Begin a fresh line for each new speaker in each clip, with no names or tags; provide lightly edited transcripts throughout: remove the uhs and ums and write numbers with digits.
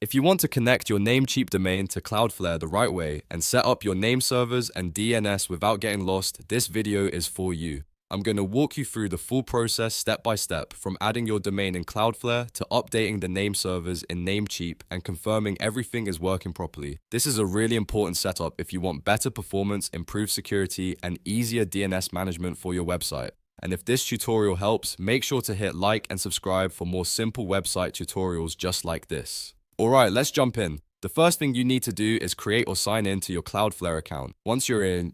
If you want to connect your Namecheap domain to Cloudflare the right way and set up your name servers and DNS without getting lost, this video is for you. I'm going to walk you through the full process step by step, from adding your domain in Cloudflare to updating the name servers in Namecheap and confirming everything is working properly. This is a really important setup if you want better performance, improved security, and easier DNS management for your website. And if this tutorial helps, make sure to hit like and subscribe for more simple website tutorials just like this. Alright, let's jump in. The first thing you need to do is create or sign in to your Cloudflare account. Once you're in,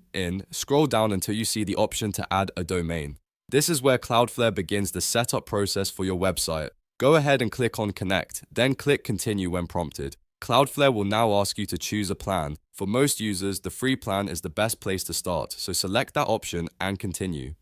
scroll down until you see the option to add a domain. This is where Cloudflare begins the setup process for your website. Go ahead and click on Connect, then click Continue when prompted. Cloudflare will now ask you to choose a plan. For most users, the free plan is the best place to start, so select that option and continue.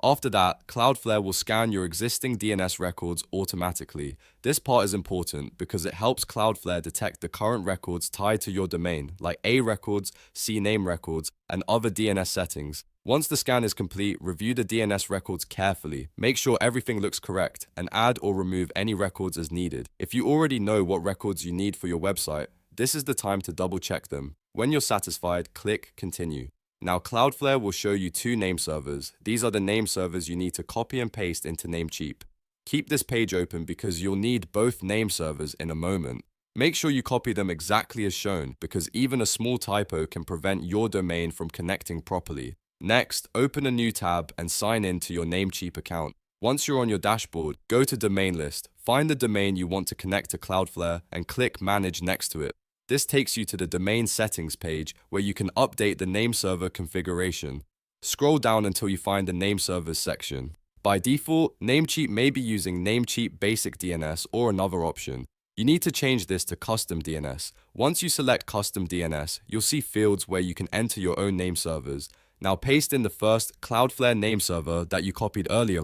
After that, Cloudflare will scan your existing DNS records automatically. This part is important because it helps Cloudflare detect the current records tied to your domain, like A records, C name records, and other DNS settings. Once the scan is complete, review the DNS records carefully. Make sure everything looks correct, and add or remove any records as needed. If you already know what records you need for your website, this is the time to double check them. When you're satisfied, click Continue. Now Cloudflare will show you two name servers. These are the name servers you need to copy and paste into Namecheap. Keep this page open because you'll need both name servers in a moment. Make sure you copy them exactly as shown, because even a small typo can prevent your domain from connecting properly. Next, open a new tab and sign in to your Namecheap account. Once you're on your dashboard, go to Domain List, find the domain you want to connect to Cloudflare, and click Manage next to it. This takes you to the domain settings page where you can update the name server configuration. Scroll down until you find the name servers section. By default, Namecheap may be using Namecheap Basic DNS or another option. You need to change this to Custom DNS. Once you select Custom DNS, you'll see fields where you can enter your own name servers. Now paste in the first Cloudflare name server that you copied earlier,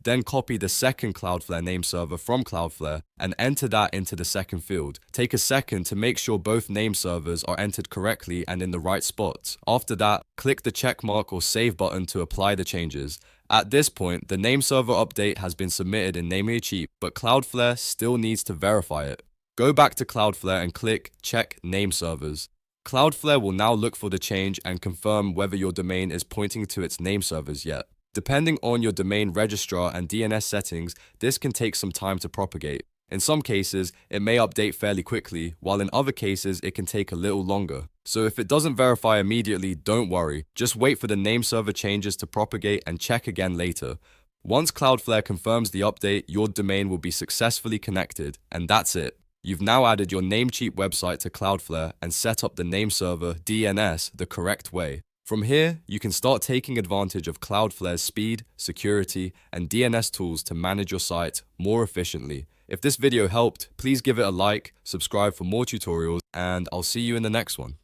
then copy the second Cloudflare name server from Cloudflare and enter that into the second field. Take a second to make sure both name servers are entered correctly and in the right spots. After that, click the checkmark or save button to apply the changes. At this point, the name server update has been submitted in Namecheap, but Cloudflare still needs to verify it. Go back to Cloudflare and click Check Name Servers. Cloudflare will now look for the change and confirm whether your domain is pointing to its name servers yet. Depending on your domain registrar and DNS settings, this can take some time to propagate. In some cases, it may update fairly quickly, while in other cases, it can take a little longer. So if it doesn't verify immediately, don't worry. Just wait for the name server changes to propagate and check again later. Once Cloudflare confirms the update, your domain will be successfully connected, and that's it. You've now added your Namecheap website to Cloudflare and set up the Nameserver DNS the correct way. From here, you can start taking advantage of Cloudflare's speed, security, and DNS tools to manage your site more efficiently. If this video helped, please give it a like, subscribe for more tutorials, and I'll see you in the next one.